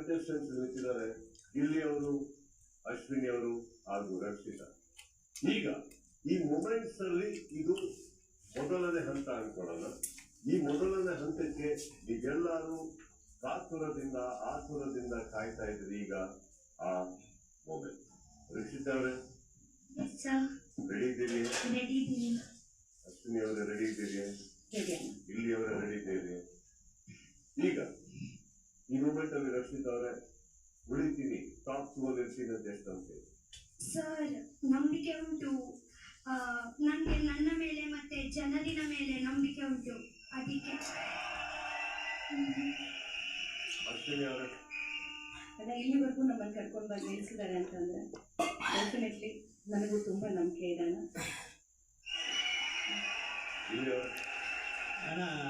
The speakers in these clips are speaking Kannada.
ಕಂಟೆಸ್ಟೆಂಟ್ಸ್ ನಿಂತಿದ್ದಾರೆ, ಇಲ್ಲಿ ಅವರು, ಅಶ್ವಿನಿ ಅವರು ಹಾಗೂ ರಕ್ಷಿತಾ. ಈಗ ಈ ಮೊಮೆಂಟ್ಸ್ ಅಲ್ಲಿ ಇದು ಮೊದಲನೇ ಹಂತ ಅನ್ಕೊಳ್ಳೋಣ. ಈ ಮೊದಲನೇ ಹಂತಕ್ಕೆ ಈಗೆಲ್ಲರೂ ಕಾತುರದಿಂದ ಆತುರದಿಂದ ಕಾಯ್ತಾ ಇದ್ರಿ. ಈಗ ಆ ಮೊಮೆಂಟ್. ರಕ್ಷಿತಾ ಅವರೇ ರೆಡಿ ಇದ್ದೀರಿ? ಅಶ್ವಿನಿ ಅವರೇ ರೆಡಿ ಇದ್ದೀರಿ? ಇಲ್ಲಿ ಅವರೇ ರೆಡಿ ಇದ್ದೀರಿ? ಈಗ ಈ ಮೂಮೆಂಟ್ ಅಲ್ಲಿ ರಕ್ಷಿತಾ ಅವರೇ ಉಳಿತೀನಿ, ಟಾಪ್ 2 ಅಲ್ಲಿ ಇರ್ತೀನಿ ಅಂತ ಎಷ್ಟು ಅಂತೀವಿ? ಸರ್, ನಂಬಿಕೆ ಉಂಟು. ನನಗೆ ನನ್ನ ಮೇಲೆ ಮತ್ತೆ ಜನರಿನ ಮೇಲೆ ನಂಬಿಕೆ ಉಂಟು. ಅದಕ್ಕೆ ಅಶ್ವಿನಿ ಅವರೇ ಅದ ಇಲ್ಲಿವರೆಗೂ ನಮ್ಮನ್ನು ಕರ್ಕೊಂಡು ಬಂದು ನಿಲ್ಲಿಸಿದ್ದಾರೆ ಅಂತಂದ್ರೆ ಡೆಫಿನೆಟ್ಲಿ ನನಗೂ ತುಂಬ ನಂಬಿಕೆ ಇದೆ ಅಣ್ಣ.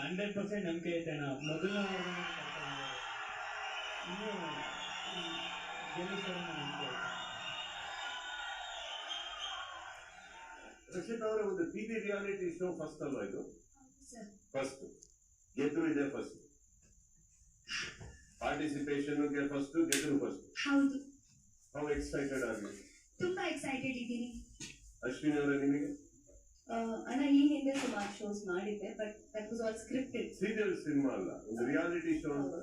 100% ನಂಬಿಕೆ ಐತೆ ಅಣ್ಣ. ಮೊದಲು ಇನ್ನೂ ನಂಬಿಕೆ ಐತೆ. ರಕ್ಷಿತಾ ಅವರ ಒಂದು ಟಿವಿ ರಿಯಾಲಿಟಿ ಶೋ ಫಸ್ಟ್ ಅಲ್ವಾ ಇದು? ಫಸ್ಟ್ ಗೆದ್ರು ಇದೆ. ಫಸ್ಟ್ ಪಾರ್ಟಿಸಿಪೇಷನ್ ಫಸ್ಟ್, ಗೆದ್ರು ಫಸ್ಟ್. ಹೌದು. ಹೌ ಎಕ್ಸೈಟೆಡ್ ಆಗಿ? ತುಂಬಾ ಎಕ್ಸೈಟೆಡ್ ಇದ್ದೀನಿ. ಅಶ್ವಿನಿ ಅವರೇ ನಿಮಗೆ? ಅಣ್ಣ, ಈ ಹಿಂದೆ ಸುಮಾರು ಶೋಸ್ ಮಾಡಿದ್ದೆ, but that was all scripted. Serial cinema ಅಲ್ಲ, ಒಂದು ರಿಯಾಲಿಟಿ ಶೋ ಅಂತ.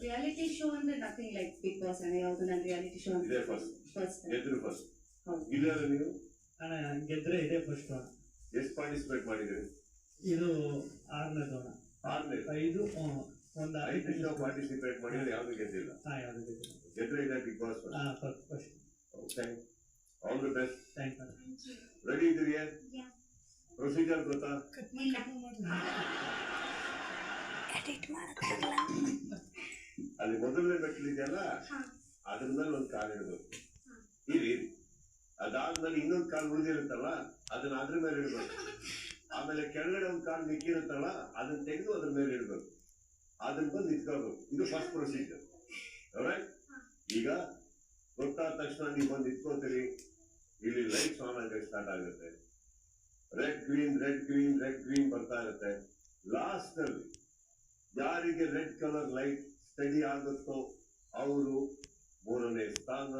ರಿಯಾಲಿಟಿ ಶೋ ಅಂದ್ರೆ ನಥಿಂಗ್ ಲೈಕ್ ಬಿಗ್ ಬಾಸ್ ಅಣ್ಣ. ಯಾವುದು ನಾನು ರಿಯಾಲಿಟಿ ಶೋ ಇದೆ ಫಸ್ಟ್, ಗೆದ್ರು ಫಸ್ಟ್. ಇಲ್ಲ ನೀವು ಅಣ್ಣ ಗೆದ್ರೆ ಇದೆ ಫಸ್ಟ್ ಅಣ್ಣ. ಎಷ್ಟು ಪಾರ್ಟಿಸಿಪೇಟ್ ಮಾಡಿದ್ರಿ? ಇದು 6ನೇದು ಅಣ್ಣ. 5 ಒಂದು 5 ಶೋ ಪಾರ್ಟಿಸಿಪೇಟ್ ಮಾಡಿದ್ರೆ ಯಾವ್ದು ಗೆದ್ದಿಲ್ಲ? ಯಾವುದು ಗೆದ್ದಿಲ್ಲ. ಗೆದ್ರೆ ಇದೆ big boss first. Okay, all the best. Thank you. Ready ಇದ್ದೀರಿಯಾ? ಪ್ರೊಸೀಜರ್ ಗೊತ್ತಾ? ಅಲ್ಲಿ ಮೊದಲನೇ ಮೆಟ್ಲಿದೆಯಲ್ಲ, ಅದ್ರ ಮೇಲೆ ಒಂದು ಕಾಲು ಇಡಬೇಕು. ಇರಿ, ಅದಾದ್ಮೇಲೆ ಇನ್ನೊಂದು ಕಾಲು ಉಳಿದಿರುತ್ತಲ್ಲ, ಅದನ್ನ ಅದ್ರ ಮೇಲೆ ಇಡ್ಬೇಕು. ಆಮೇಲೆ ಕೆಳಗಡೆ ಒಂದು ಕಾಲು ಮಿಕ್ಕಿರುತ್ತಲ್ಲ, ಅದನ್ನ ತೆಗೆದು ಅದ್ರ ಮೇಲೆ ಇಡ್ಬೇಕು. ಅದನ್ನ ಬಂದು ನಿಂತ್ಕೋಬೇಕು. ಇದು ಫಸ್ಟ್ ಪ್ರೊಸೀಜರ್. ಈಗ ಗೊತ್ತಾದ ತಕ್ಷಣ ನೀವು ಬಂದು ನಿಂತ್ಕೋತೀರಿ. ಇಲ್ಲಿ ಲೈಟ್ಸ್ ಆನ್ ಆಗಿ ಸ್ಟಾರ್ಟ್ ಆಗುತ್ತೆ. Red green red green red green ಬರ್ತಾ ಇರುತ್ತೆ. ಲಾಸ್ಟ್ ಅಲ್ಲಿ ಯಾರಿಗೆ ರೆಡ್ ಕಲರ್ ಲೈಟ್ ಸ್ಟಡಿ ಆಗುತ್ತೋ ಅವರು 3ನೇ ಸ್ಥಾನ,